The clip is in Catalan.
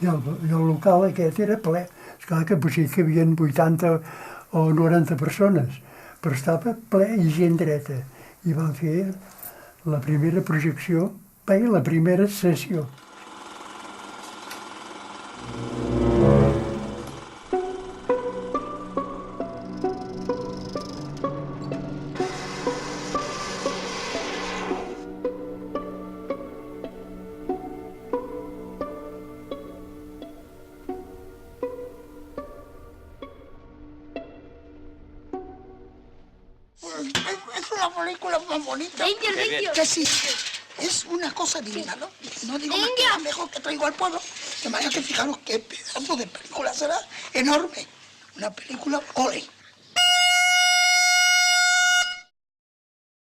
I el local aquest era ple. Esclar que potser que hi havia 80 o 90 persones, però estava ple i gent dreta. I van fer la primera projecció, bé, la primera sessió. Es una película más bonita. Que sí, es una cosa divina, ¿no? No digo más que la mejor que traigo al pueblo. De manera que fijaros qué pedazo de película será enorme. Una película ole.